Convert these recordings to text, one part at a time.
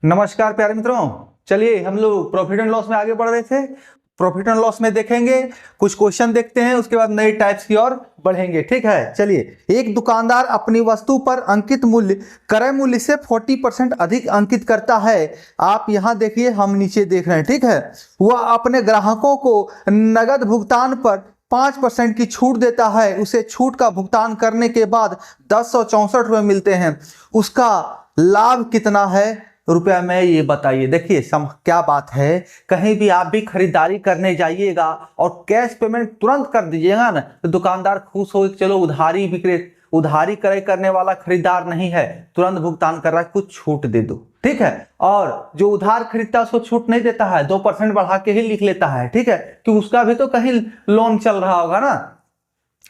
नमस्कार प्यारे मित्रों। चलिए हम लोग प्रॉफिट एंड लॉस में आगे बढ़ रहे थे। प्रॉफिट एंड लॉस में देखेंगे, कुछ क्वेश्चन देखते हैं, उसके बाद नए टाइप्स की ओर बढ़ेंगे। ठीक है, चलिए। एक दुकानदार अपनी वस्तु पर अंकित मूल्य क्रय मूल्य से 40% अधिक अंकित करता है। आप यहां देखिए, हम नीचे देख रहे हैं। ठीक है, वह अपने ग्राहकों को नगद भुगतान पर 5% की छूट देता है। उसे छूट का भुगतान करने के बाद 1064 मिलते हैं। उसका लाभ कितना है रुपया में, ये बताइए। देखिए क्या बात है, कहीं भी आप भी खरीदारी करने जाइएगा और कैश पेमेंट तुरंत कर दीजिएगा ना, तो दुकानदार खुश हो, चलो उधारी क्रय करने वाला खरीदार नहीं है, तुरंत भुगतान कर रहा है, कुछ छूट दे दो। ठीक है, और जो उधार खरीदता है उसको छूट नहीं देता है, 2% बढ़ा के ही लिख लेता है। ठीक है, कि उसका भी तो कहीं लोन चल रहा होगा ना।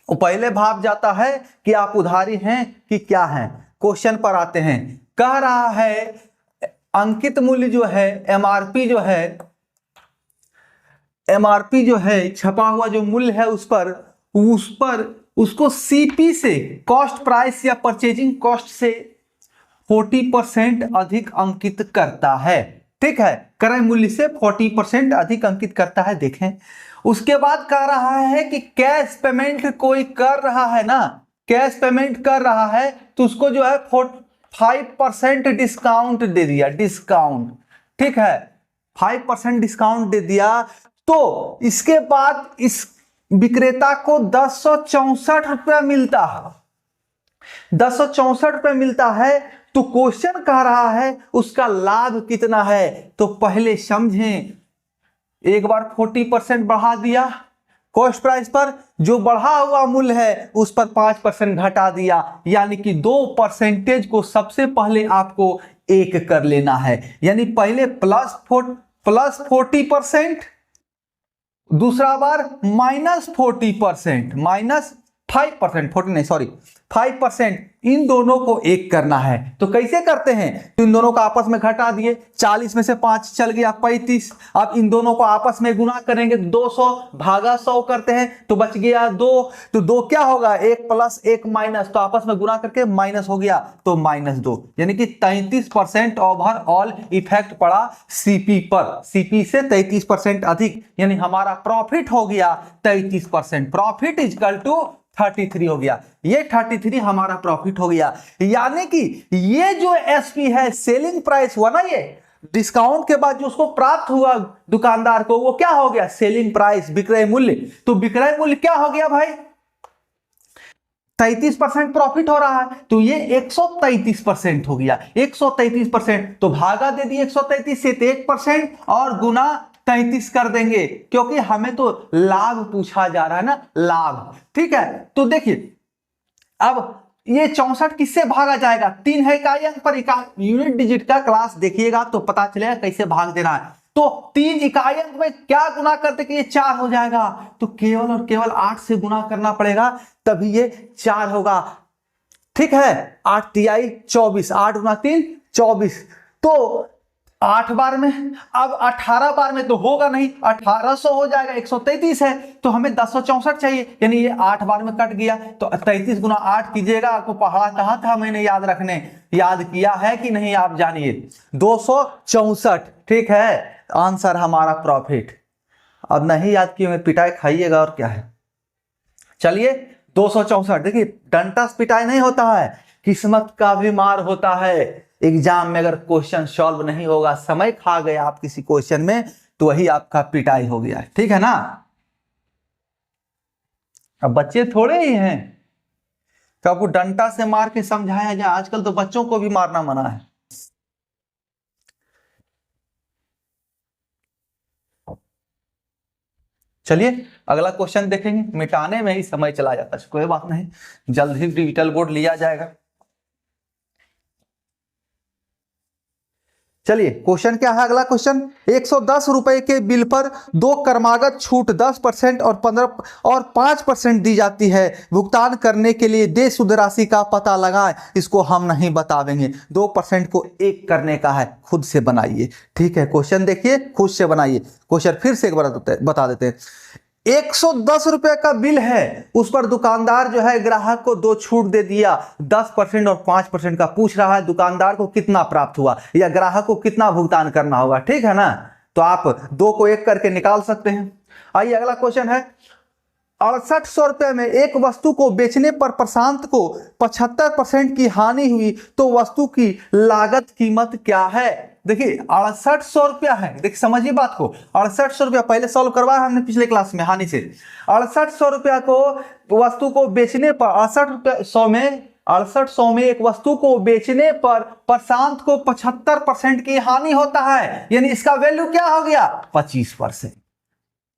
वो पहले भाप जाता है कि आप उधारी हैं कि क्या हैं। क्वेश्चन पर आते हैं, कह रहा है अंकित मूल्य जो है, एमआरपी जो है, छपा हुआ जो मूल्य है उस पर उसको सीपी से, कॉस्ट प्राइस या परचेजिंग कॉस्ट से 40% अधिक अंकित करता है। ठीक है, क्रय मूल्य से 40% अधिक अंकित करता है। देखें, उसके बाद कह रहा है कि कैश पेमेंट कोई कर रहा है ना, कैश पेमेंट कर रहा है तो उसको जो है 5% डिस्काउंट दे दिया, डिस्काउंट। ठीक है, 5% डिस्काउंट दे दिया। तो इसके बाद इस विक्रेता को 1064 रुपया मिलता है, 1064 रुपया मिलता है। तो क्वेश्चन कह रहा है उसका लाभ कितना है। तो पहले समझें, एक बार 40% बढ़ा दिया कॉस्ट प्राइस पर, जो बढ़ा हुआ मूल्य है उस पर 5% घटा दिया, यानी कि 2% को सबसे पहले आपको एक कर लेना है। यानी पहले प्लस 40%, दूसरा बार -40%, -5%, 40 नहीं सॉरी 5%, इन दोनों को एक करना है। तो कैसे करते हैं, तो इन दोनों को आपस में घटा दिए, 40 में से 5 चल गया 35। अब इन दोनों को आपस में गुना करेंगे, 200 भागा 100 करते हैं तो बच गया 2। तो 2 क्या होगा, 1 प्लस 1 माइनस, तो आपस में गुना करके माइनस हो गया तो -2, यानी कि 33% ओवरऑल इफेक्ट पड़ा सीपी पर, सीपी से 33% अधिक, यानी हमारा प्रॉफिट हो गया 33%। प्रॉफिट इक्वल टू 33 हो गया, ये 33 हमारा प्रॉफिट हो गया। यानी कि ये जो एसपी है, सेलिंग प्राइस हुआ ना, ये डिस्काउंट के बाद जो उसको प्राप्त हुआ दुकानदार को, वो क्या हो गया, सेलिंग प्राइस, विक्रय मूल्य। तो विक्रय मूल्य क्या हो गया भाई, 33% प्रॉफिट हो रहा है, तो ये 133% हो गया। 133%, तो भागा दे दिए 133 से 1% और गुना 33 कर देंगे, क्योंकि हमें तो लाभ पूछा जा रहा है ना, लाभ। ठीक है, तो देखिए अब ये 64 किससे भागा जाएगा, 3 है इकाई अंक पर, यूनिट डिजिट का क्लास देखिएगा तो पता चलेगा कैसे भाग देना है। तो 3 इकाई अंक में क्या गुना करते कि ये 4 हो जाएगा, तो केवल और केवल 8 से गुना करना पड़ेगा, तभी ये 4 होगा। ठीक है, 8 तिहाई 24, 8 गुना 3 24, तो 8 बार में, अब 18 बार में तो होगा नहीं, 1800 हो जाएगा, 133 है तो हमें 1064 चाहिए, यानी ये 8 बार में कट गया। तो 33 गुना 8 कीजिएगा, आपको पढ़ा कहा था मैंने याद रखने, याद किया है कि नहीं आप जानिए, 264। ठीक है, आंसर हमारा प्रॉफिट। अब नहीं याद किए में पिटाई खाइएगा, और क्या है। चलिए 264, देखिए डंटा पिटाई नहीं होता है, किस्मत का भी मार होता है। एग्जाम में अगर क्वेश्चन सॉल्व नहीं होगा, समय खा गए आप किसी क्वेश्चन में, तो वही आपका पिटाई हो गया। ठीक है ना। अब बच्चे थोड़े ही हैं कि आपको डंटा से मार के समझाया जाए, आजकल तो बच्चों को भी मारना मना है। चलिए अगला क्वेश्चन देखेंगे, मिटाने में ही समय चला जाता है, कोई बात नहीं, जल्द ही डिजिटल बोर्ड लिया जाएगा। चलिए क्वेश्चन क्या है, अगला क्वेश्चन, 110 रुपए के बिल पर 2 क्रमागत छूट 10% और 5% दी जाती है। भुगतान करने के लिए देय शुद्ध राशि का पता लगाएं। इसको हम नहीं बतावेंगे, 2% को एक करने का है, खुद से बनाइए। ठीक है, क्वेश्चन देखिए, खुद से बनाइए। क्वेश्चन फिर से एक बार बता देते हैं, 110 रुपए का बिल है, उस पर दुकानदार जो है ग्राहक को 2 छूट दे दिया, 10% और 5% का पूछ रहा है। दुकानदार को कितना प्राप्त हुआ या ग्राहक को कितना भुगतान करना होगा, ठीक है ना। तो आप 2 को 1 करके निकाल सकते हैं। आइए अगला क्वेश्चन है, 6800 रुपए में एक वस्तु को बेचने पर प्रशांत को 75% की हानि हुई, तो वस्तु की लागत कीमत क्या है। देखिए 6800 रुपया है, देखिए समझिए बात को। 6800 रुपया पहले सॉल्व करवाया हमने पिछले क्लास में हानि से। 6800 रुपया को वस्तु को बेचने पर 6800 में एक वस्तु को बेचने पर प्रशांत को 75% की हानि होता है, यानी इसका वैल्यू क्या हो गया 25%।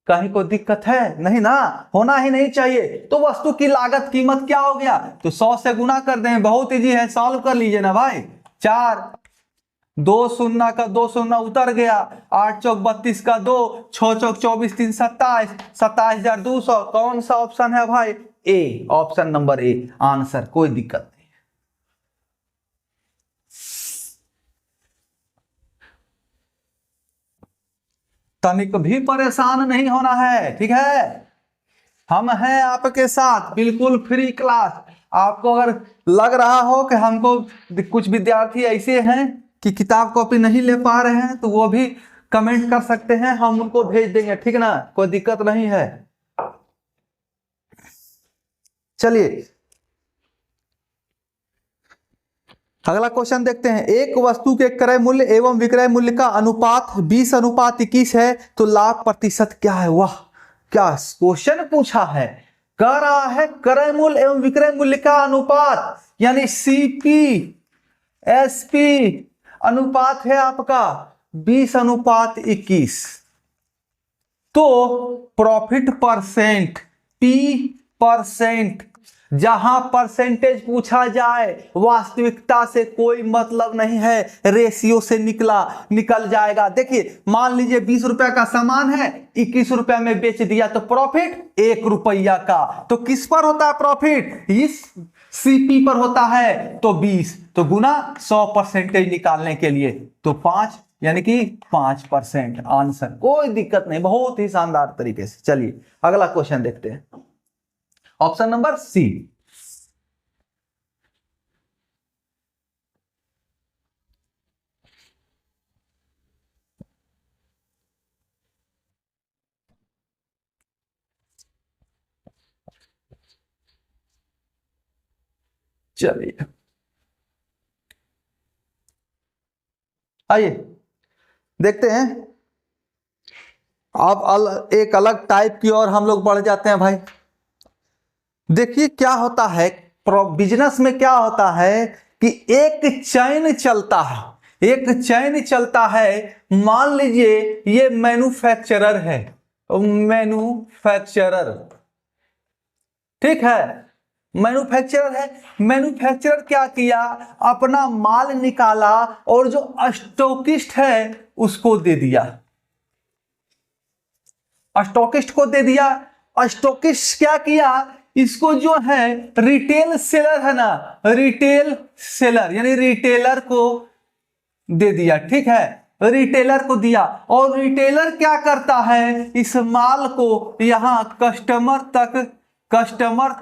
कहीं कोई दिक्कत है नहीं ना, होना ही नहीं चाहिए। तो वस्तु की लागत कीमत क्या हो गया, तो 100 से गुना कर दें, बहुत इजी है, सॉल्व कर लीजिए ना भाई। 4 2 शून्य का 2 शून्य उतर गया, 8 चौक 32 का 2, 6 चौक 24 3 27, 27,200। कौन सा ऑप्शन है भाई, ए, ऑप्शन नंबर ए आंसर, कोई दिक्कत नहीं। तनिक भी परेशान नहीं होना है, ठीक है। हम हैं आपके साथ, बिल्कुल फ्री क्लास। आपको अगर लग रहा हो कि हमको कुछ विद्यार्थी ऐसे हैं कि किताब कॉपी नहीं ले पा रहे हैं, तो वो भी कमेंट कर सकते हैं, हम उनको भेज देंगे, ठीक ना, कोई दिक्कत नहीं है। चलिए अगला क्वेश्चन देखते हैं। एक वस्तु के क्रय मूल्य एवं विक्रय मूल्य का अनुपात 20:21 है, तो लाभ प्रतिशत क्या है। वाह, क्या क्वेश्चन पूछा है, कह रहा है क्रय मूल्य एवं विक्रय मूल्य का अनुपात, यानी सीपी एसपी अनुपात है आपका 20:21। तो प्रॉफिट परसेंट, P%, जहां परसेंटेज पूछा जाए वास्तविकता से कोई मतलब नहीं है, रेशियो से निकल जाएगा। देखिए मान लीजिए 20 रुपया का सामान है, 21 रुपया में बेच दिया, तो प्रॉफिट 1 रुपया का। तो किस पर होता है प्रॉफिट, इस सीपी पर होता है। तो 20, तो गुना 100% निकालने के लिए तो 5, यानी कि 5% आंसर, कोई दिक्कत नहीं, बहुत ही शानदार तरीके से। चलिए अगला क्वेश्चन देखते हैं, ऑप्शन नंबर सी। चलिए आइए देखते हैं। अब एक अलग टाइप की ओर हम लोग बढ़ जाते हैं भाई। देखिए क्या होता है बिजनेस में, क्या होता है कि एक चैन चलता है, एक चैन चलता है। मान लीजिए ये मैन्युफैक्चरर है, मैन्युफैक्चरर, ठीक है, मैन्युफैक्चरर है। मैन्युफैक्चरर क्या किया, अपना माल निकाला और जो स्टॉकिस्ट है उसको दे दिया, स्टॉकिस्ट को दे दिया। स्टॉकिस्ट क्या किया, इसको जो है रिटेल सेलर है ना, रिटेल सेलर यानी रिटेलर को दे दिया, ठीक है, रिटेलर को दिया। और रिटेलर क्या करता है, इस माल को यहां कस्टमर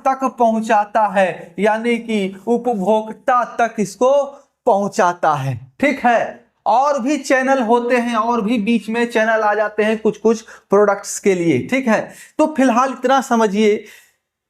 तक पहुंचाता है, यानी कि उपभोक्ता तक इसको पहुंचाता है, ठीक है। और भी चैनल होते हैं, और भी बीच में चैनल आ जाते हैं कुछ कुछ प्रोडक्ट्स के लिए, ठीक है। तो फिलहाल इतना समझिए,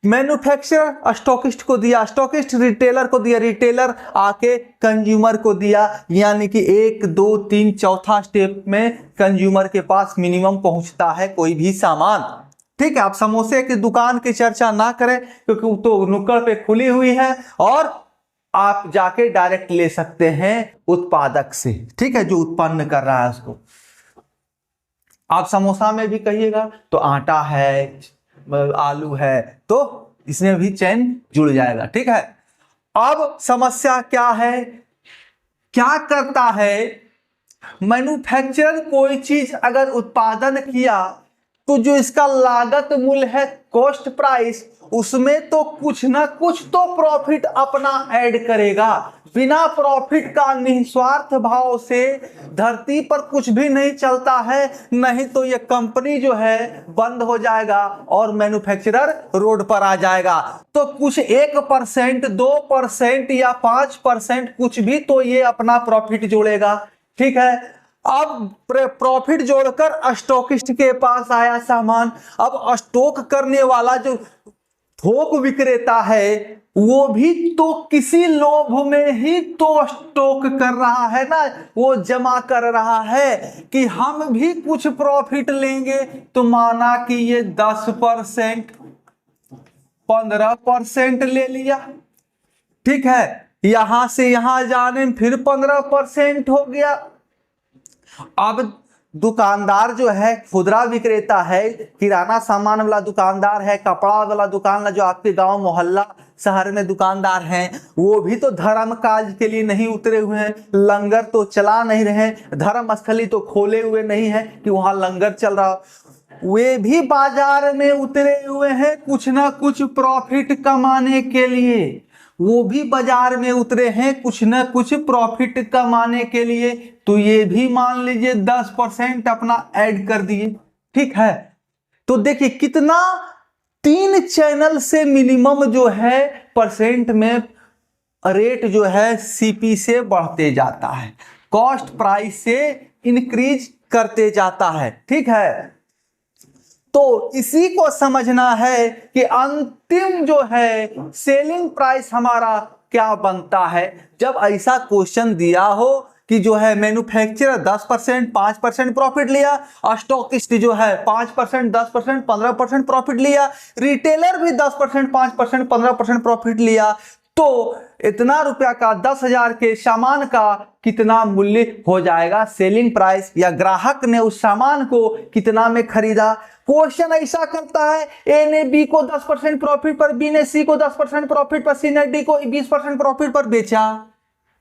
मैन्युफैक्चरर स्टॉकिस्ट को दिया, स्टॉकिस्ट रिटेलर को दिया, रिटेलर आके कंज्यूमर को दिया, यानी कि 1 2 3 चौथा स्टेप में कंज्यूमर के पास मिनिमम पहुंचता है कोई भी सामान, ठीक है। आप समोसे की दुकान की चर्चा ना करें क्योंकि तो नुक्कड़ पे खुली हुई है, और आप जाके डायरेक्ट ले सकते हैं उत्पादक से, ठीक है, जो उत्पन्न कर रहा है उसको। आप समोसा में भी कहिएगा तो आटा है, आलू है, तो इसमें भी चैन जुड़ जाएगा, ठीक है। अब समस्या क्या है, क्या करता है मैन्युफैक्चरर, कोई चीज अगर उत्पादन किया तो जो इसका लागत मूल्य है, कॉस्ट प्राइस, उसमें तो कुछ ना कुछ तो प्रॉफिट अपना ऐड करेगा। बिना प्रॉफिट का निस्वार्थ भाव से धरती पर कुछ भी नहीं चलता है, नहीं तो ये कंपनी जो है बंद हो जाएगा और मैन्युफैक्चरर रोड पर आ जाएगा। तो कुछ 1%, 2% या 5% कुछ भी तो ये अपना प्रॉफिट जोड़ेगा। ठीक है, अब प्रॉफिट जोड़कर स्टॉकिस्ट के पास आया सामान। अब स्टॉक करने वाला जो थोक विक्रेता है वो भी तो किसी लोभ में ही तो स्टॉक कर रहा है ना, वो जमा कर रहा है कि हम भी कुछ प्रॉफिट लेंगे। तो माना कि ये 10%, 15% ले लिया। ठीक है, यहां से यहां जाने में फिर 15% हो गया। अब दुकानदार जो है खुदरा विक्रेता है, किराना सामान वाला दुकानदार है, कपड़ा वाला दुकान जो आपके गांव मोहल्ला शहर में दुकानदार हैं, वो भी तो धर्म काज के लिए नहीं उतरे हुए हैं, लंगर तो चला नहीं रहे, धर्म स्थली तो खोले हुए नहीं है कि वहां लंगर चल रहा। वे भी बाजार में उतरे हुए हैं कुछ ना कुछ प्रॉफिट कमाने के लिए। वो भी बाजार में उतरे हैं कुछ ना कुछ प्रॉफिट कमाने के लिए। तो ये भी मान लीजिए 10% अपना ऐड कर दिए। ठीक है, तो देखिए कितना 3 चैनल से मिनिमम जो है परसेंट में रेट जो है सीपी से बढ़ते जाता है, कॉस्ट प्राइस से इंक्रीज करते जाता है। ठीक है, तो इसी को समझना है कि अंतिम जो है सेलिंग प्राइस हमारा क्या बनता है। जब ऐसा क्वेश्चन दिया हो कि जो है मैन्युफैक्चरर 10%, 5% प्रॉफिट लिया, स्टॉकिस्ट जो है 5%, 10%, 15% प्रॉफिट लिया, रिटेलर भी 10%, 5%, 15% प्रॉफिट लिया, तो इतना रुपया का 10,000 के सामान का कितना मूल्य हो जाएगा सेलिंग प्राइस, या ग्राहक ने उस सामान को कितना में खरीदा। क्वेश्चन ऐसा करता है, ए ने बी को 10% प्रॉफिट पर, बी ने सी को 10% प्रॉफिट पर, सी ने डी को 20% प्रॉफिट पर बेचा,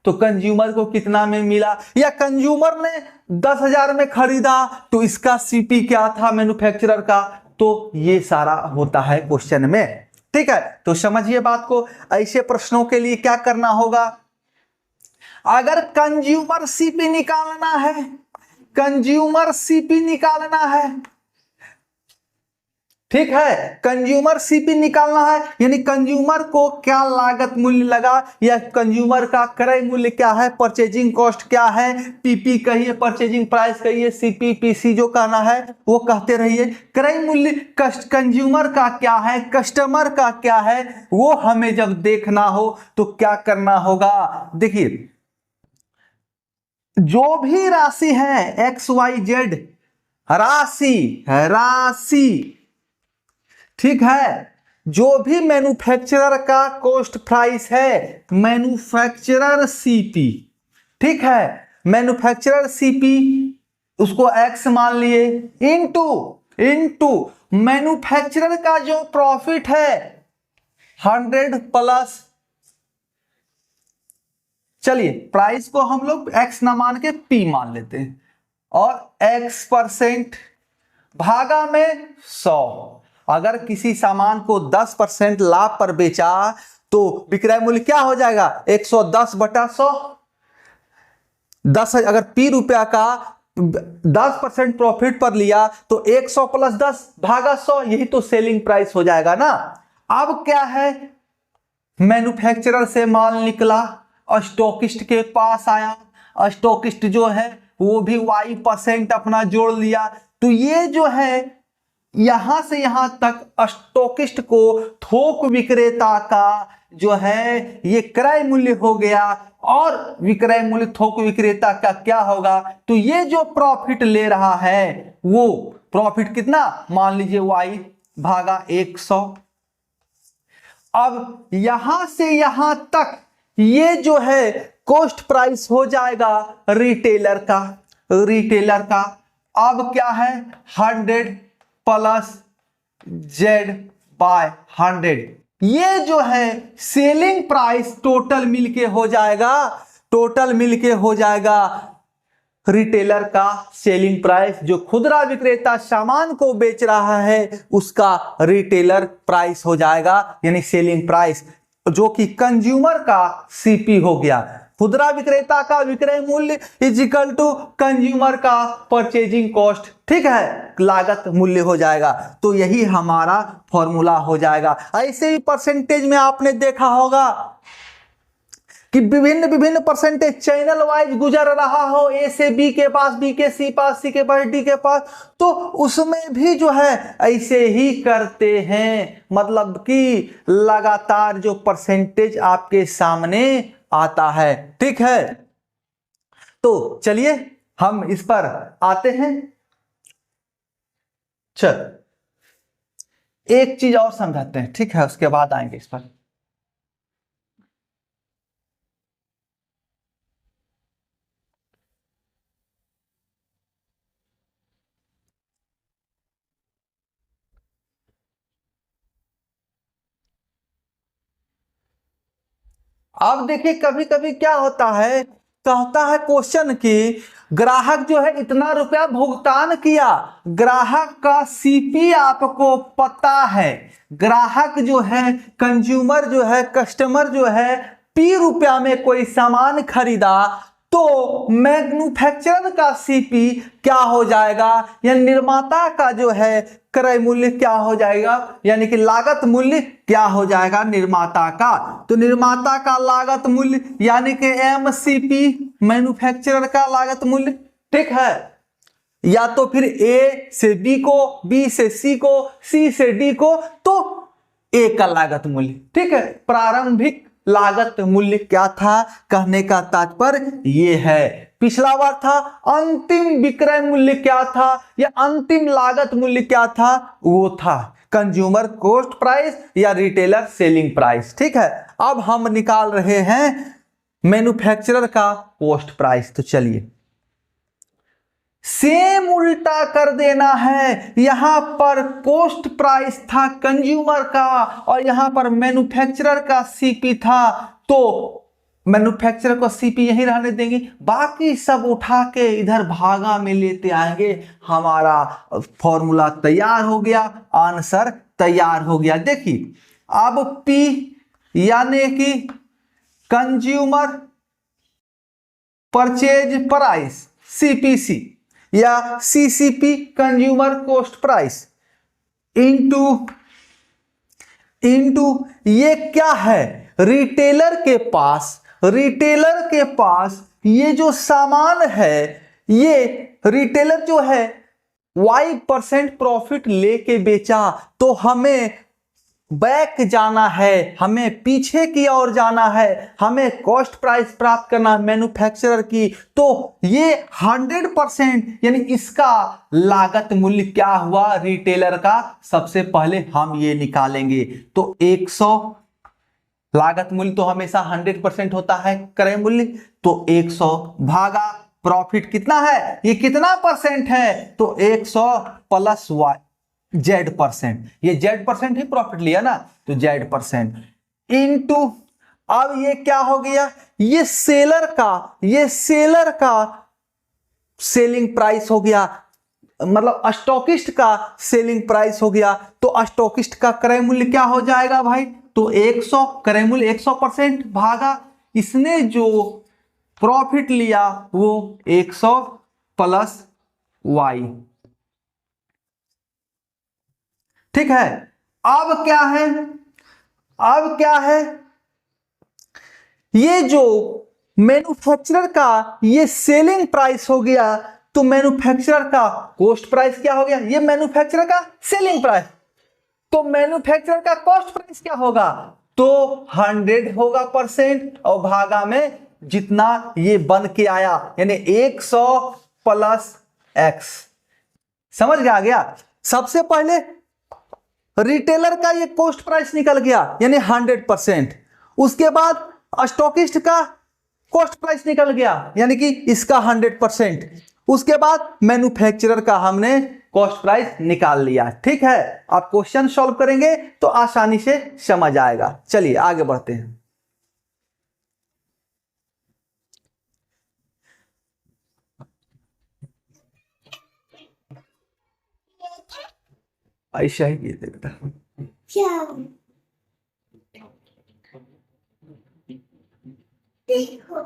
तो कंज्यूमर को कितना में मिला। या कंज्यूमर ने 10,000 में खरीदा तो इसका सीपी क्या था मैन्युफैक्चरर का। तो ये सारा होता है क्वेश्चन में। ठीक है, तो समझिए बात को। ऐसे प्रश्नों के लिए क्या करना होगा, अगर कंज्यूमर सीपी निकालना है, कंज्यूमर सीपी निकालना है, ठीक है, कंज्यूमर सीपी निकालना है, यानी कंज्यूमर को क्या लागत मूल्य लगा, या कंज्यूमर का क्रय मूल्य क्या है, परचेजिंग कॉस्ट क्या है, पीपी कहिए, परचेजिंग प्राइस कहिए, सीपी पीसी जो कहना है वो कहते रहिए। क्रय मूल्य कंज्यूमर का क्या है, कस्टमर का क्या है, वो हमें जब देखना हो तो क्या करना होगा। देखिए जो भी राशि है XYZ राशि, ठीक है, जो भी मैन्युफैक्चरर का कॉस्ट प्राइस है, मैन्युफैक्चरर सीपी, ठीक है, मैन्युफैक्चरर सीपी उसको X मान लिए, इनटू मैन्युफैक्चरर का जो प्रॉफिट है 100 प्लस, चलिए प्राइस को हम लोग X ना मान के P मान लेते हैं, और X% भागा में 100। अगर किसी सामान को 10% लाभ पर बेचा तो विक्रय मूल्य क्या हो जाएगा, 110/100। 10 अगर P रुपया का 10% प्रॉफिट पर लिया तो 100 प्लस 10 भागा 100, यही तो सेलिंग प्राइस हो जाएगा ना। अब क्या है, मैन्युफैक्चरर से माल निकला, स्टॉकिस्ट के पास आया, स्टॉकिस्ट जो है वो भी Y% अपना जोड़ लिया, तो ये जो है यहां से यहां तक स्टॉकिस्ट को थोक विक्रेता का जो है ये क्रय मूल्य हो गया, और विक्रय मूल्य थोक विक्रेता का क्या होगा, तो ये जो प्रॉफिट ले रहा है वो प्रॉफिट कितना, मान लीजिए Y भागा 100। अब यहां से यहां तक ये जो है कॉस्ट प्राइस हो जाएगा रिटेलर का। अब क्या है, 100 प्लस Z/100, ये जो है सेलिंग प्राइस टोटल मिलके हो जाएगा रिटेलर का सेलिंग प्राइस, जो खुदरा विक्रेता सामान को बेच रहा है उसका रिटेलर प्राइस हो जाएगा, यानी सेलिंग प्राइस, जो कि कंज्यूमर का सीपी हो गया। खुदरा विक्रेता का विक्रय मूल्य इज इक्वल टू कंज्यूमर का परचेजिंग कॉस्ट, ठीक है, लागत मूल्य हो जाएगा। तो यही हमारा फॉर्मूला हो जाएगा। ऐसे ही परसेंटेज में आपने देखा होगा कि विभिन्न विभिन्न परसेंटेज चैनल वाइज गुजर रहा हो, ए से बी के पास, बी के सी पास, सी के पास, डी के पास, तो उसमें भी जो है ऐसे ही करते हैं, मतलब कि लगातार जो परसेंटेज आपके सामने आता है, ठीक है। तो चलिए हम इस पर आते हैं। चल एक चीज और समझाते हैं, ठीक है, उसके बाद आएंगे इस पर। अब देखिए कभी कभी क्या होता है, कहता है क्वेश्चन कि ग्राहक जो है इतना रुपया भुगतान किया, ग्राहक का सीपी आपको पता है, ग्राहक जो है, कंज्यूमर जो है, कस्टमर जो है पी रुपया में कोई सामान खरीदा, तो मैन्युफैक्चरर का सीपी क्या हो जाएगा, या निर्माता का जो है क्रय मूल्य क्या हो जाएगा, यानी कि लागत मूल्य क्या हो जाएगा निर्माता का। तो निर्माता का लागत मूल्य यानी कि एमसीपी, मैन्युफैक्चरर का लागत मूल्य, ठीक है, या तो फिर ए से बी को, बी से सी को, सी से डी को, तो ए का लागत मूल्य, ठीक है। प्रारंभिक लागत मूल्य क्या था, कहने का तात्पर्य ये है। पिछला बार था अंतिम विक्रय मूल्य क्या था, या अंतिम लागत मूल्य क्या था, वो था कंज्यूमर कॉस्ट प्राइस या रिटेलर सेलिंग प्राइस, ठीक है। अब हम निकाल रहे हैं मैन्युफैक्चरर का कॉस्ट प्राइस। तो चलिए सेम उल्टा कर देना है, यहां पर कॉस्ट प्राइस था कंज्यूमर का और यहां पर मैन्युफैक्चरर का सीपी था, तो मैन्युफैक्चरर को सीपी यहीं रहने देंगे, बाकी सब उठा के इधर भागा में लेते आएंगे, हमारा फॉर्मूला तैयार हो गया, आंसर तैयार हो गया। देखिए अब पी यानी कि कंज्यूमर परचेज प्राइस, सीपीसी या CCP consumer cost price, into ये क्या है, रिटेलर के पास ये जो सामान है, ये रिटेलर जो है Y% प्रॉफिट लेके बेचा, तो हमें बैक जाना है, हमें पीछे की ओर जाना है, हमें कॉस्ट प्राइस प्राप्त करना है मैन्युफैक्चरर की। तो ये 100% यानी इसका लागत मूल्य क्या हुआ रिटेलर का, सबसे पहले हम ये निकालेंगे। तो 100 लागत मूल्य तो हमेशा 100% होता है क्रय मूल्य, तो 100 भागा प्रॉफिट कितना है, ये कितना परसेंट है, तो 100 प्लस वाई Z%, ये Z% ही प्रॉफिट लिया ना, तो Z% इनटू, अब ये क्या हो गया, ये सेलर का सेलिंग प्राइस हो गया, मतलब स्टॉकिस्ट का सेलिंग प्राइस हो गया। तो स्टॉकिस्ट का क्रय मूल्य क्या हो जाएगा भाई, तो 100, क्रय मूल्य 100% भागा इसने जो प्रॉफिट लिया वो 100 प्लस वाई, ठीक है। अब क्या है, ये जो मैन्युफैक्चरर का ये सेलिंग प्राइस हो गया, तो मैन्युफैक्चरर का कॉस्ट प्राइस क्या हो गया, ये मैन्युफैक्चरर का सेलिंग प्राइस, तो मैन्युफैक्चरर का कॉस्ट प्राइस क्या होगा, तो 100 होगा परसेंट और भागा में जितना ये बन के आया, यानी 100 प्लस एक्स, समझ में आ गया। सबसे पहले रिटेलर का ये कॉस्ट प्राइस निकल गया यानी 100%, उसके बाद स्टॉकिस्ट का कॉस्ट प्राइस निकल गया यानी कि इसका 100%, उसके बाद मैन्युफैक्चरर का हमने कॉस्ट प्राइस निकाल लिया, ठीक है। आप क्वेश्चन सॉल्व करेंगे तो आसानी से समझ आएगा। चलिए आगे बढ़ते हैं। ऐसा ही ये देखता। देखो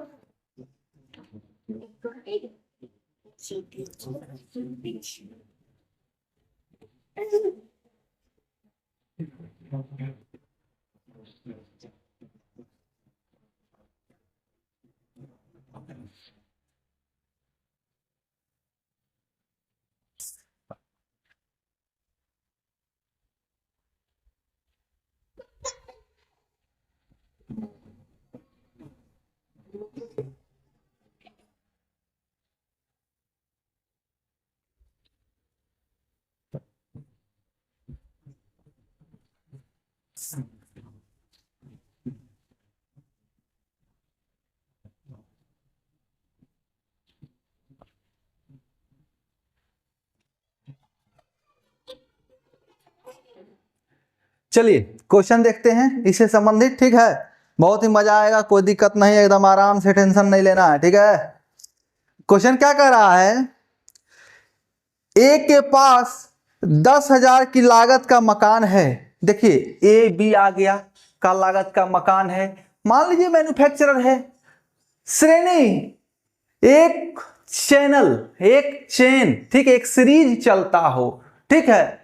चलिए क्वेश्चन देखते हैं इससे संबंधित, ठीक है। बहुत ही मजा आएगा, कोई दिक्कत नहीं, एकदम आराम से, टेंशन नहीं लेना है, ठीक है। क्वेश्चन क्या कह रहा है, ए के पास 10,000 की लागत का मकान है। देखिए ए बी आ गया का लागत का मकान है। मान लीजिए मैन्युफैक्चरर है, श्रेणी एक चैनल, एक चेन, ठीक है, एक सीरीज चलता हो, ठीक है।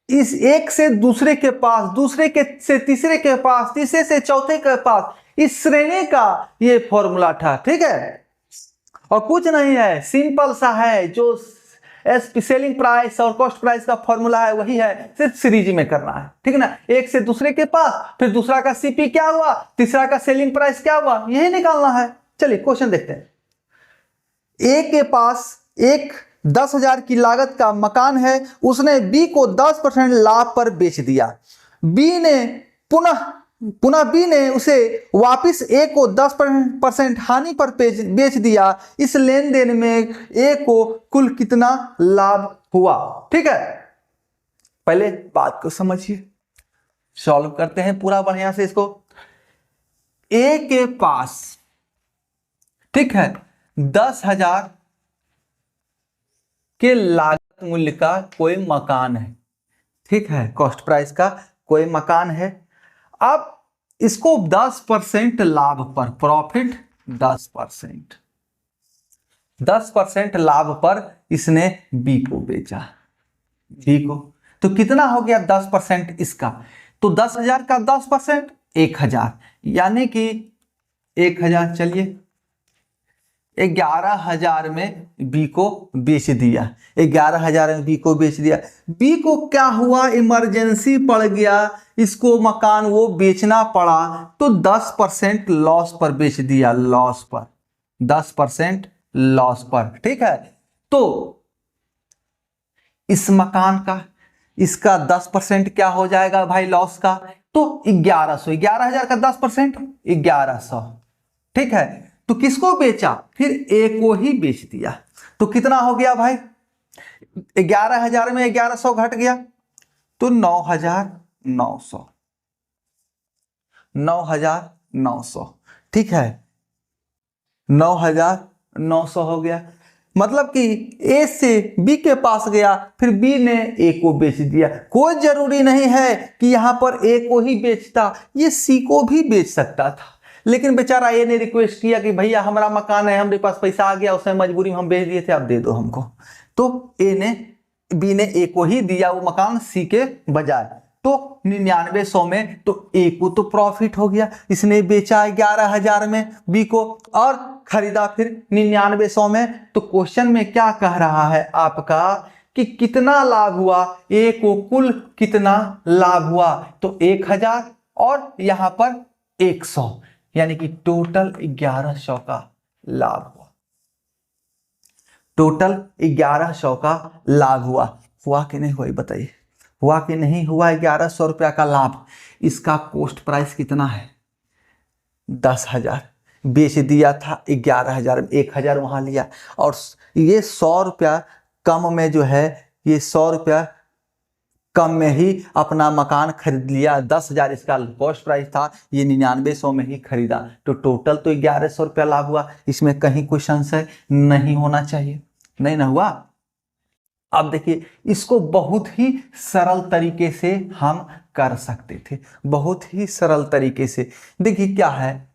इस एक से दूसरे के पास, दूसरे के से तीसरे के पास, तीसरे से चौथे के पास, इस श्रेणी का ये फॉर्मूला था, ठीक है। और कुछ नहीं है, सिंपल सा है, जो सेलिंग प्राइस और कॉस्ट प्राइस का फॉर्मूला है वही है, सिर्फ सीरीज में करना है, ठीक है ना। एक से दूसरे के पास, फिर दूसरा का सीपी क्या हुआ, तीसरा का सेलिंग प्राइस क्या हुआ, यही निकालना है। चलिए क्वेश्चन देखते हैं। ए के पास एक 10,000 की लागत का मकान है, उसने बी को 10% लाभ पर बेच दिया। बी ने पुनः बी ने उसे वापस ए को 10% हानि पर बेच दिया। इस लेन देन में ए को कुल कितना लाभ हुआ, ठीक है। पहले बात को समझिए, सॉल्व करते हैं पूरा बढ़िया से इसको। ए के पास, ठीक है, 10,000 के लागत मूल्य का कोई मकान है, ठीक है, कॉस्ट प्राइस का कोई मकान है। अब इसको 10% लाभ पर, प्रॉफिट 10% लाभ पर इसने बी को बेचा, बी को। तो कितना हो गया 10% इसका, तो 10,000 का 10% 1,000, यानी कि 1,000, चलिए 11,000 में बी को बेच दिया, 11,000 में बी को बेच दिया। बी को क्या हुआ, इमरजेंसी पड़ गया, इसको मकान वो बेचना पड़ा, तो 10% लॉस पर बेच दिया, लॉस पर, 10% लॉस पर, ठीक है। तो इस मकान का, इसका 10% क्या हो जाएगा भाई लॉस का, तो 1100, 11,000 का 10% 1100, ठीक है। तो किसको बेचा, फिर ए को ही बेच दिया। तो कितना हो गया भाई, 11,000 में 1100 घट गया, तो 9,900, 9,900, ठीक है, 9,900 हो गया। मतलब कि ए से बी के पास गया, फिर बी ने ए को बेच दिया। कोई जरूरी नहीं है कि यहां पर ए को ही बेचता, ये सी को भी बेच सकता था, लेकिन बेचारा ए ने रिक्वेस्ट किया कि भैया हमारा मकान है, हमारे पास पैसा आ गया, उसमें मजबूरी में हम बेच दिए थे, अब दे दो हमको। तो बी ने ए को ही दिया वो मकान सी के बजाय, तो 9900 में, तो ए को तो प्रॉफिट हो गया, इसने बेचा 11,000 में बी को और खरीदा फिर 9900 में। तो क्वेश्चन में क्या कह रहा है आपका कि कितना लाभ हुआ, ए को कुल कितना लाभ हुआ, तो 1,000 और यहां पर 100, यानी कि टोटल 1100 का लाभ हुआ, टोटल 1100 का लाभ हुआ। हुआ कि नहीं हुआ बताइए, हुआ कि नहीं हुआ 1100 रुपया का लाभ। इसका कॉस्ट प्राइस कितना है, 10,000, बेच दिया था 11,000, 1,000 वहां लिया, और ये 100 रुपया कम में जो है, ये 100 रुपया कम में ही अपना मकान खरीद लिया। 10,000 इसका कॉस्ट प्राइस था, ये 9900 में ही खरीदा, तो टोटल तो 1100 रुपया लाभ हुआ। इसमें कहीं कोई संशय नहीं होना चाहिए, नहीं ना हुआ। अब देखिए इसको बहुत ही सरल तरीके से हम कर सकते थे, बहुत ही सरल तरीके से। देखिए क्या है,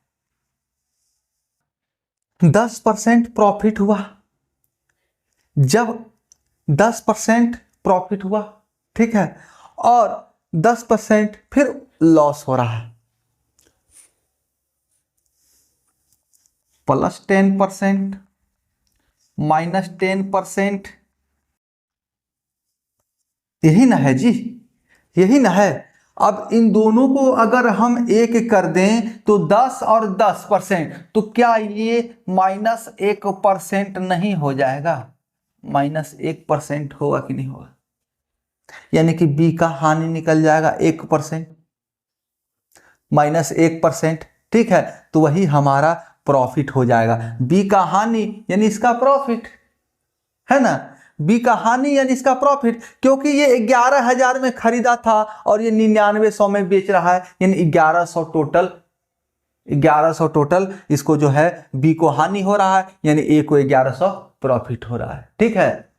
10% प्रॉफिट हुआ, जब 10% प्रॉफिट हुआ, ठीक है, और 10% फिर लॉस हो रहा है, +10%, -10%, यही ना है जी, यही ना है। अब इन दोनों को अगर हम एक कर दें तो 10 और 10%, तो क्या ये -1% नहीं हो जाएगा? -1% होगा कि नहीं होगा? यानी कि बी का हानि निकल जाएगा 1%, -1%, ठीक है, तो वही हमारा प्रॉफिट हो जाएगा। बी का हानि यानी इसका प्रॉफिट, है ना, बी का हानि यानी इसका प्रॉफिट, क्योंकि ये 11,000 में खरीदा था और ये 9900 में बेच रहा है, यानी 1100 टोटल, 1100 टोटल इसको जो है बी को हानि हो रहा है, यानी ए को 1100 प्रॉफिट हो रहा है, ठीक है।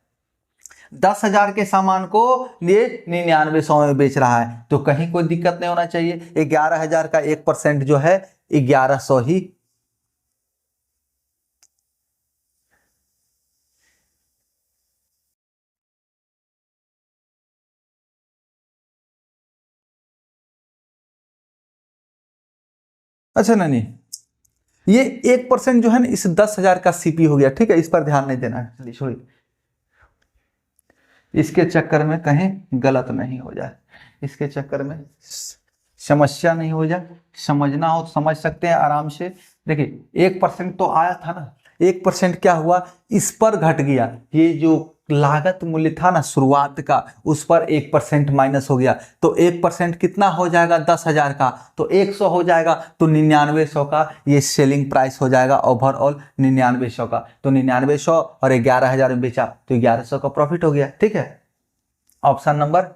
10,000 के सामान को ये 9900 में बेच रहा है, तो कहीं कोई दिक्कत नहीं होना चाहिए। 11,000 का 1% जो है 1100 ही। अच्छा नहीं, ये 1% जो है ना, इस 10,000 का सीपी हो गया, ठीक है, इस पर ध्यान नहीं देना है, चलिए छोड़िए, इसके चक्कर में कहीं गलत नहीं हो जाए, इसके चक्कर में समस्या नहीं हो जाए। समझना हो तो समझ सकते हैं आराम से। देखिए 1% तो आया था ना, 1% क्या हुआ, इस पर घट गया, ये जो लागत मूल्य था ना शुरुआत का, उस पर 1% माइनस हो गया, तो 1% कितना हो जाएगा 10,000 का, तो 100 हो जाएगा, तो 9900 का ये सेलिंग प्राइस हो जाएगा ओवरऑल 9900 का, तो 9900 और 11,000 में बेचा तो 1100 का प्रॉफिट हो गया, ठीक है। ऑप्शन नंबर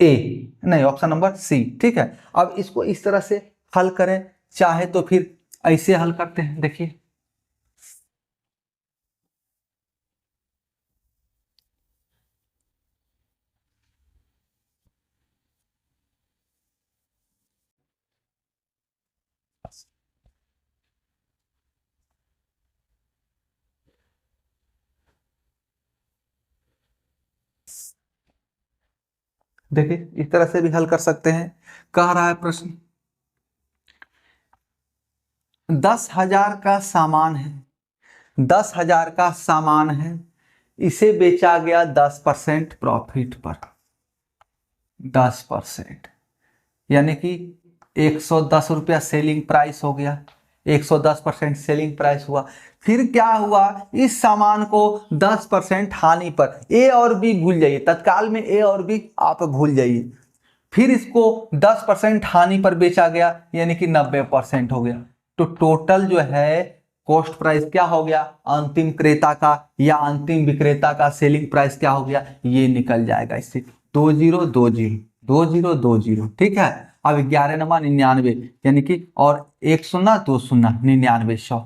ए, नहीं ऑप्शन नंबर सी, ठीक है। अब इसको इस तरह से हल करें, चाहे तो फिर ऐसे हल करते हैं, देखिए देखिए इस तरह से भी हल कर सकते हैं। कह रहा है प्रश्न 10,000 का सामान है, 10,000 का सामान है, इसे बेचा गया 10% प्रॉफिट पर, 10%, यानी कि 110 रुपया सेलिंग प्राइस हो गया, 110% सेलिंग प्राइस हुआ। फिर क्या हुआ, इस सामान को 10% हानि पर, ए और बी भूल जाइए, तत्काल में ए और बी आप भूल जाइए, फिर इसको 10% हानि पर बेचा गया, यानी कि 90% हो गया, तो टोटल जो है कॉस्ट प्राइस क्या हो गया, अंतिम क्रेता का या अंतिम विक्रेता का सेलिंग प्राइस क्या हो गया, ये निकल जाएगा इससे 2020, 2020, ठीक है। अब 11 नमा 99, यानी कि और 1 शून्य 2 शून्य 9900,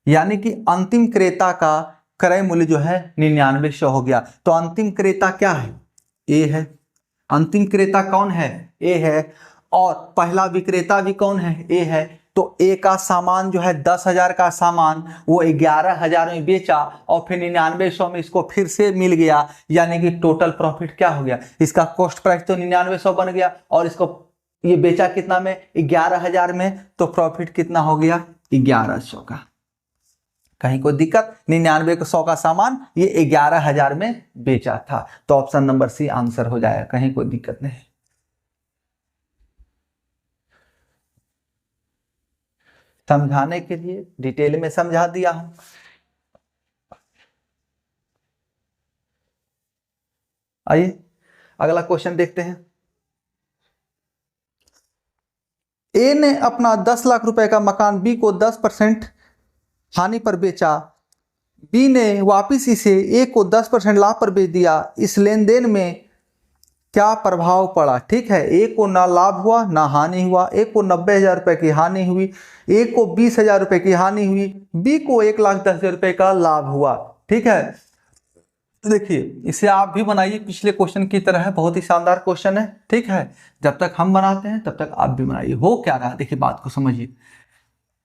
यानी कि अंतिम क्रेता का क्रय मूल्य जो है 9900 हो गया। तो अंतिम क्रेता क्या है, ए है, अंतिम क्रेता कौन है, ए है, और पहला विक्रेता भी कौन है, ए है। तो ए का सामान जो है 10,000 का सामान वो 11,000 में बेचा और फिर 9900 में इसको फिर से मिल गया, यानी कि टोटल प्रॉफिट क्या हो गया, इसका कॉस्ट प्राइस तो 9900 बन गया और इसको ये बेचा कितना में, 11,000 में, तो प्रॉफिट कितना हो गया 1100 का। कहीं कोई दिक्कत, 9900 का सामान ये 11,000 में बेचा था, तो ऑप्शन नंबर सी आंसर हो जाएगा, कहीं कोई दिक्कत नहीं। समझाने के लिए डिटेल में समझा दिया हूं। आइए अगला क्वेश्चन देखते हैं। ए ने अपना 10 लाख रुपए का मकान बी को 10% हानि पर बेचा, बी ने वापिस इसे ए को 10% लाभ पर बेच दिया। इस लेन देन में क्या प्रभाव पड़ा, ठीक है। ए को ना लाभ हुआ ना हानि हुआ, ए को 90,000 रुपये की हानि हुई, ए को 20,000 रुपये की हानि हुई, बी को 1,10,000 रुपये का लाभ हुआ, ठीक है। देखिए इसे आप भी बनाइए पिछले क्वेश्चन की तरह है, बहुत ही शानदार क्वेश्चन है, ठीक है। जब तक हम बनाते हैं तब तक आप भी बनाइए। हो क्या रहा है देखिए, बात को समझिए।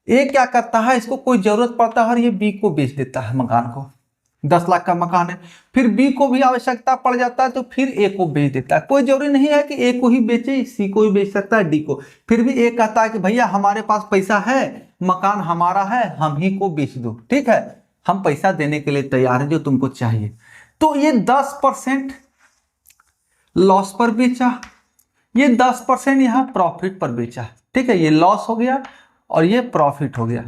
ए क्या करता है, इसको कोई जरूरत पड़ता है और ये बी को बेच देता है मकान को, 10 लाख का मकान है। फिर बी को भी आवश्यकता पड़ जाता है तो फिर ए को बेच देता है। कोई जरूरी नहीं है कि ए को ही बेचे, सी को भी बेच सकता है, डी को। फिर भी ए कहता है कि भैया हमारे पास पैसा है, मकान हमारा है, हम ही को बेच दो, ठीक है, हम पैसा देने के लिए तैयार है जो तुमको चाहिए। तो ये 10% लॉस पर बेचा, ये 10% यहां प्रॉफिट पर बेचा, ठीक है। ये लॉस हो गया और ये प्रॉफिट हो गया।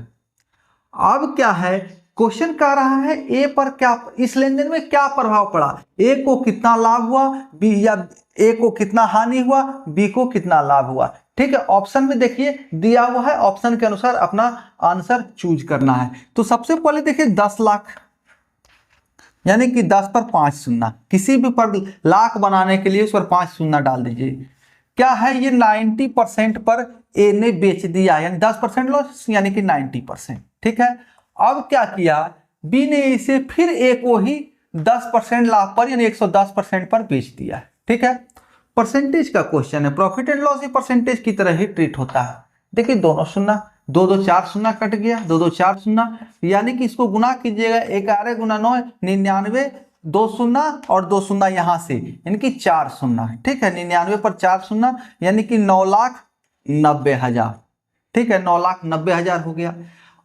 अब क्या है, क्वेश्चन कह रहा है ए पर क्या, इस लेन देन में क्या प्रभाव पड़ा, ए को कितना लाभ हुआ, बी या ए को कितना हानि हुआ, बी को कितना लाभ हुआ, ठीक है। ऑप्शन में देखिए दिया हुआ है, ऑप्शन के अनुसार अपना आंसर चूज करना है। तो सबसे पहले देखिए 10 लाख, यानी कि 10 पर 5 शून्य, किसी भी पर लाख बनाने के लिए उस पर 5 शून्य डाल दीजिए। क्या है, ये 90% पर ए ने बेच दिया, यानी 10% लॉस, यानी कि 90%, ठीक है। अब क्या किया, बी ने इसे फिर ए को ही 10% लाभ पर, यानी 110% पर बेच दिया, ठीक है। परसेंटेज का क्वेश्चन है, प्रॉफिट एंड लॉस परसेंटेज की तरह ही ट्रीट होता है। देखिए दोनों शून्य, 2 4 शून्य कट गया, 2 4 शून्य, यानी कि इसको गुना कीजिएगा, 11 गुना 9 99, 2 शून्य और 2 शून्य यहां से, यानी कि 4 शून्य, ठीक है। 99 पर 4 शून्य, यानी कि 9,90,000, ठीक है, 9,90,000 हो गया।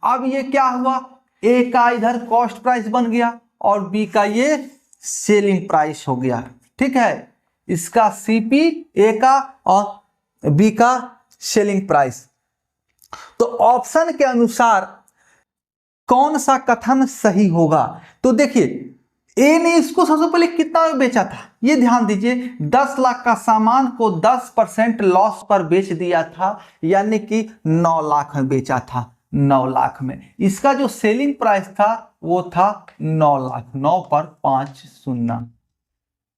अब ये क्या हुआ, ए का इधर कॉस्ट प्राइस बन गया और बी का ये सेलिंग प्राइस हो गया, ठीक है। इसका सीपी ए का और बी का सेलिंग प्राइस। तो ऑप्शन के अनुसार कौन सा कथन सही होगा, तो देखिए ए ने इसको सबसे पहले कितना में बेचा था, ये ध्यान दीजिए, 10 लाख का सामान को 10% लॉस पर बेच दिया था, यानी कि 9 लाख में बेचा था, 9 लाख में। इसका जो सेलिंग प्राइस था वो था 9 लाख, 9 पर 5 शून्य,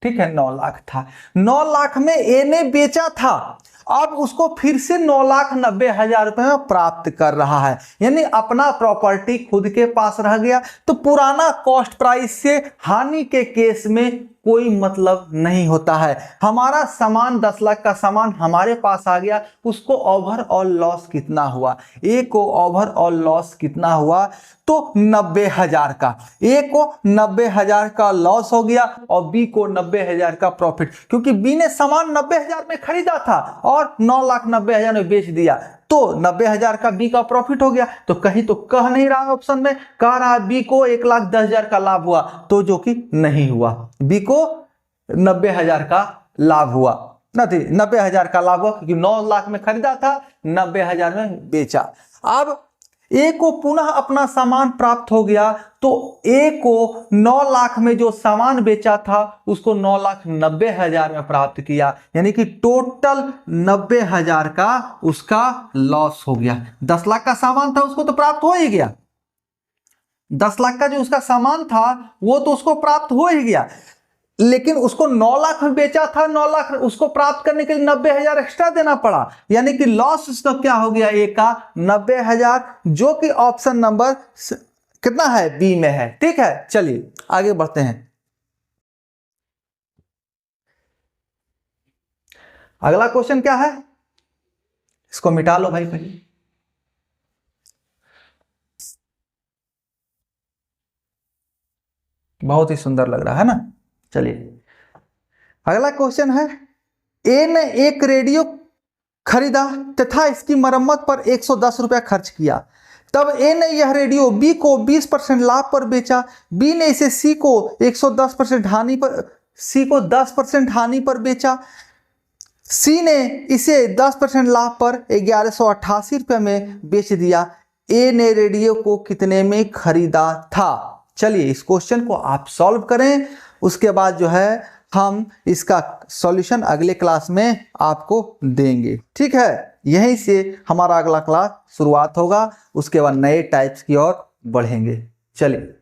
ठीक है, 9 लाख था। 9 लाख में ए ने बेचा था, अब उसको फिर से 9,90,000 रुपए में प्राप्त कर रहा है, यानी अपना प्रॉपर्टी खुद के पास रह गया। तो पुराना कॉस्ट प्राइस से हानि के केस में कोई मतलब नहीं होता है। हमारा सामान 10 लाख का सामान हमारे पास आ गया, उसको ओवरऑल लॉस कितना हुआ, ए को ओवरऑल लॉस कितना हुआ, तो 90,000 का, ए को 90,000 का लॉस हो गया और बी को 90,000 का प्रॉफिट, क्योंकि बी ने सामान 90,000 में खरीदा था और 9,90,000 में बेच दिया, तो 90,000 का बी का प्रॉफिट हो गया। तो कहीं तो कह नहीं रहा ऑप्शन में, कह रहा बी को 1,10,000 का लाभ हुआ, तो जो कि नहीं हुआ, बी को 90,000 का लाभ हुआ, नहीं 90,000 का लाभ हुआ, क्योंकि 9 लाख में खरीदा था, 90,000 में बेचा। अब ए को पुनः अपना सामान प्राप्त हो गया, तो ए को 9 लाख में जो सामान बेचा था उसको 9,90,000 में प्राप्त किया, यानी कि टोटल 90,000 का उसका लॉस हो गया। 10 लाख का सामान था उसको तो प्राप्त हो ही गया, 10 लाख का जो उसका सामान था वो तो उसको प्राप्त हो ही गया, लेकिन उसको 9 लाख में बेचा था, 9 लाख उसको प्राप्त करने के लिए 90,000 एक्स्ट्रा देना पड़ा, यानी कि लॉस उसका क्या हो गया, ए का 90,000, जो कि ऑप्शन नंबर कितना है, बी में है, ठीक है। चलिए आगे बढ़ते हैं। अगला क्वेश्चन क्या है, इसको मिटा लो भाई पहले। बहुत ही सुंदर लग रहा है ना। चलिए अगला क्वेश्चन है, ए ने एक रेडियो खरीदा तथा इसकी मरम्मत पर 110 रुपया खर्च किया। तब ए ने यह रेडियो बी को 20% लाभ पर बेचा। बी ने इसे सी को 110% हानि पर, सी को 10% हानि पर बेचा। सी ने इसे 10% लाभ पर 1188 रुपये में बेच दिया। ए ने रेडियो को कितने में खरीदा था। चलिए इस क्वेश्चन को आप सॉल्व करें, उसके बाद जो है हम इसका सॉल्यूशन अगले क्लास में आपको देंगे, ठीक है। यहीं से हमारा अगला क्लास शुरुआत होगा, उसके बाद नए टाइप्स की ओर बढ़ेंगे। चलिए।